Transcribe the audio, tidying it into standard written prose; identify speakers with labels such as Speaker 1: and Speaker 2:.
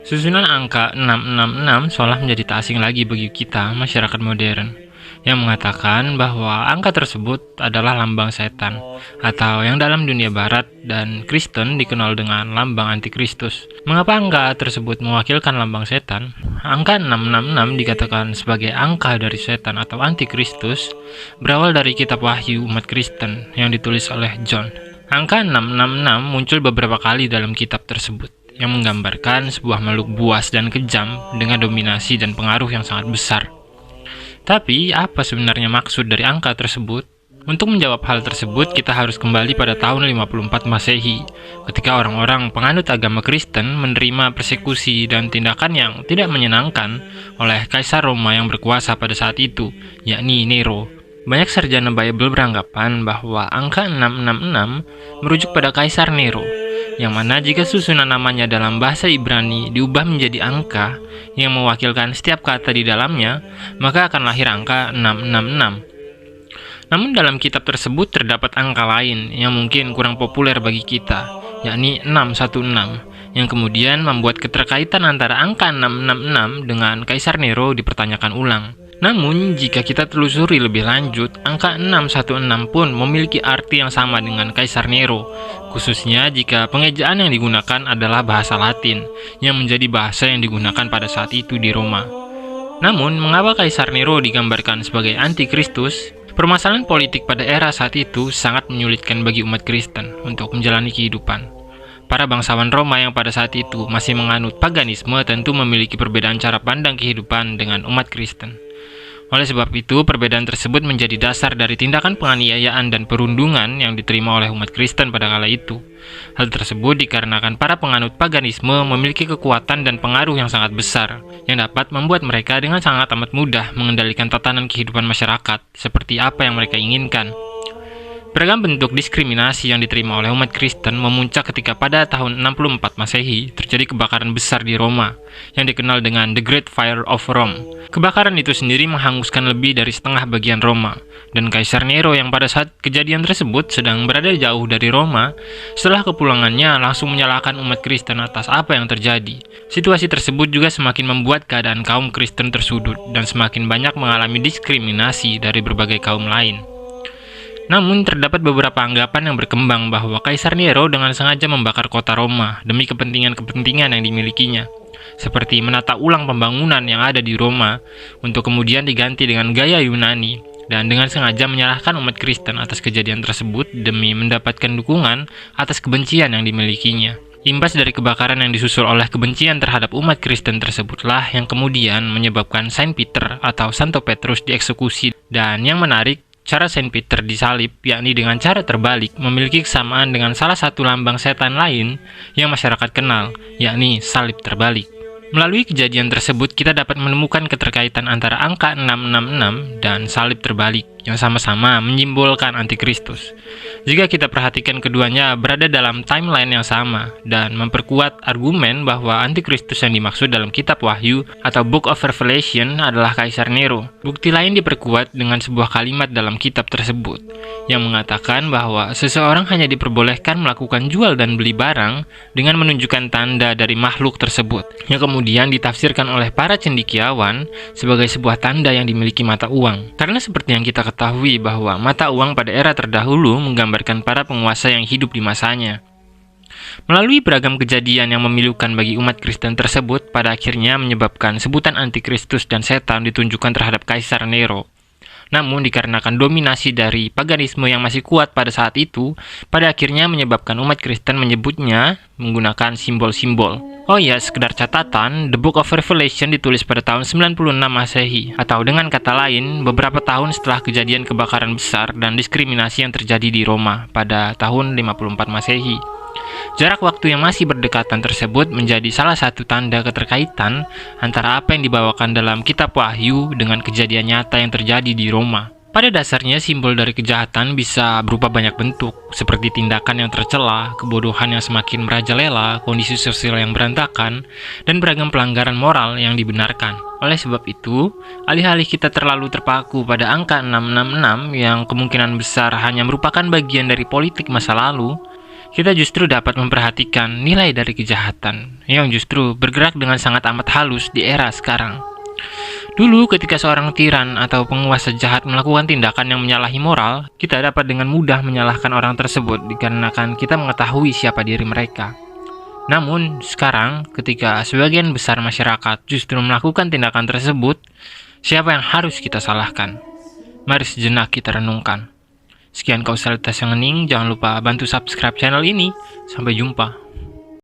Speaker 1: Susunan angka 666 seolah menjadi tak asing lagi bagi kita, masyarakat modern, yang mengatakan bahwa angka tersebut adalah lambang setan, atau yang dalam dunia barat dan Kristen dikenal dengan lambang antikristus. Mengapa angka tersebut mewakilkan lambang setan? Angka 666 dikatakan sebagai angka dari setan atau antikristus, berawal dari kitab Wahyu umat Kristen yang ditulis oleh John. Angka 666 muncul beberapa kali dalam kitab tersebut, yang menggambarkan sebuah makhluk buas dan kejam dengan dominasi dan pengaruh yang sangat besar. Tapi, apa sebenarnya maksud dari angka tersebut? Untuk menjawab hal tersebut, kita harus kembali pada tahun 54 Masehi, ketika orang-orang penganut agama Kristen menerima persekusi dan tindakan yang tidak menyenangkan oleh Kaisar Roma yang berkuasa pada saat itu, yakni Nero. Banyak sarjana Bible beranggapan bahwa angka 666 merujuk pada Kaisar Nero, yang mana jika susunan namanya dalam bahasa Ibrani diubah menjadi angka yang mewakilkan setiap kata di dalamnya, maka akan lahir angka 666. Namun dalam kitab tersebut terdapat angka lain yang mungkin kurang populer bagi kita, yakni 616, yang kemudian membuat keterkaitan antara angka 666 dengan Kaisar Nero dipertanyakan ulang. Namun, jika kita telusuri lebih lanjut, angka 616 pun memiliki arti yang sama dengan Kaisar Nero, khususnya jika pengejaan yang digunakan adalah bahasa Latin, yang menjadi bahasa yang digunakan pada saat itu di Roma. Namun, mengapa Kaisar Nero digambarkan sebagai antikristus? Permasalahan politik pada era saat itu sangat menyulitkan bagi umat Kristen untuk menjalani kehidupan. Para bangsawan Roma yang pada saat itu masih menganut paganisme tentu memiliki perbedaan cara pandang kehidupan dengan umat Kristen. Oleh sebab itu, perbedaan tersebut menjadi dasar dari tindakan penganiayaan dan perundungan yang diterima oleh umat Kristen pada kala itu. Hal tersebut dikarenakan para penganut paganisme memiliki kekuatan dan pengaruh yang sangat besar, yang dapat membuat mereka dengan sangat amat mudah mengendalikan tatanan kehidupan masyarakat, seperti apa yang mereka inginkan. Beragam bentuk diskriminasi yang diterima oleh umat Kristen memuncak ketika pada tahun 64 Masehi terjadi kebakaran besar di Roma yang dikenal dengan The Great Fire of Rome. Kebakaran itu sendiri menghanguskan lebih dari setengah bagian Roma, dan Kaisar Nero yang pada saat kejadian tersebut sedang berada jauh dari Roma, setelah kepulangannya langsung menyalahkan umat Kristen atas apa yang terjadi. Situasi tersebut juga semakin membuat keadaan kaum Kristen tersudut dan semakin banyak mengalami diskriminasi dari berbagai kaum lain. Namun, terdapat beberapa anggapan yang berkembang bahwa Kaisar Nero dengan sengaja membakar kota Roma demi kepentingan-kepentingan yang dimilikinya, seperti menata ulang pembangunan yang ada di Roma untuk kemudian diganti dengan gaya Yunani, dan dengan sengaja menyalahkan umat Kristen atas kejadian tersebut demi mendapatkan dukungan atas kebencian yang dimilikinya. Imbas dari kebakaran yang disusul oleh kebencian terhadap umat Kristen tersebutlah yang kemudian menyebabkan Saint Peter atau Santo Petrus dieksekusi, dan yang menarik, cara Saint Peter disalib, yakni dengan cara terbalik, memiliki kesamaan dengan salah satu lambang setan lain yang masyarakat kenal, yakni salib terbalik. Melalui kejadian tersebut, kita dapat menemukan keterkaitan antara angka 666 dan salib terbalik yang sama-sama menyimbolkan antikristus. Jika kita perhatikan keduanya berada dalam timeline yang sama dan memperkuat argumen bahwa antikristus yang dimaksud dalam kitab Wahyu atau Book of Revelation adalah Kaisar Nero. Bukti lain diperkuat dengan sebuah kalimat dalam kitab tersebut yang mengatakan bahwa seseorang hanya diperbolehkan melakukan jual dan beli barang dengan menunjukkan tanda dari makhluk tersebut, yang kemudian ditafsirkan oleh para cendekiawan sebagai sebuah tanda yang dimiliki mata uang. Karena seperti yang kita ketahui bahwa mata uang pada era terdahulu menggambarkan para penguasa yang hidup di masanya. Melalui beragam kejadian yang memilukan bagi umat Kristen tersebut, pada akhirnya menyebabkan sebutan antikristus dan setan ditunjukkan terhadap Kaisar Nero. Namun dikarenakan dominasi dari paganisme yang masih kuat pada saat itu, pada akhirnya menyebabkan umat Kristen menyebutnya menggunakan simbol-simbol. Oh ya, sekedar catatan, The Book of Revelation ditulis pada tahun 96 Masehi, atau dengan kata lain, beberapa tahun setelah kejadian kebakaran besar dan diskriminasi yang terjadi di Roma pada tahun 54 Masehi. Jarak waktu yang masih berdekatan tersebut menjadi salah satu tanda keterkaitan antara apa yang dibawakan dalam kitab Wahyu dengan kejadian nyata yang terjadi di Roma. Pada dasarnya, simbol dari kejahatan bisa berupa banyak bentuk, seperti tindakan yang tercela, kebodohan yang semakin merajalela, kondisi sosial yang berantakan, dan beragam pelanggaran moral yang dibenarkan. Oleh sebab itu, alih-alih kita terlalu terpaku pada angka 666 yang kemungkinan besar hanya merupakan bagian dari politik masa lalu, kita justru dapat memperhatikan nilai dari kejahatan yang justru bergerak dengan sangat amat halus di era sekarang. Dulu ketika seorang tiran atau penguasa jahat melakukan tindakan yang menyalahi moral, kita dapat dengan mudah menyalahkan orang tersebut dikarenakan kita mengetahui siapa diri mereka. Namun sekarang ketika sebagian besar masyarakat justru melakukan tindakan tersebut, siapa yang harus kita salahkan? Mari sejenak kita renungkan. Sekian kausalitas yang hening, jangan lupa bantu subscribe channel ini. Sampai jumpa.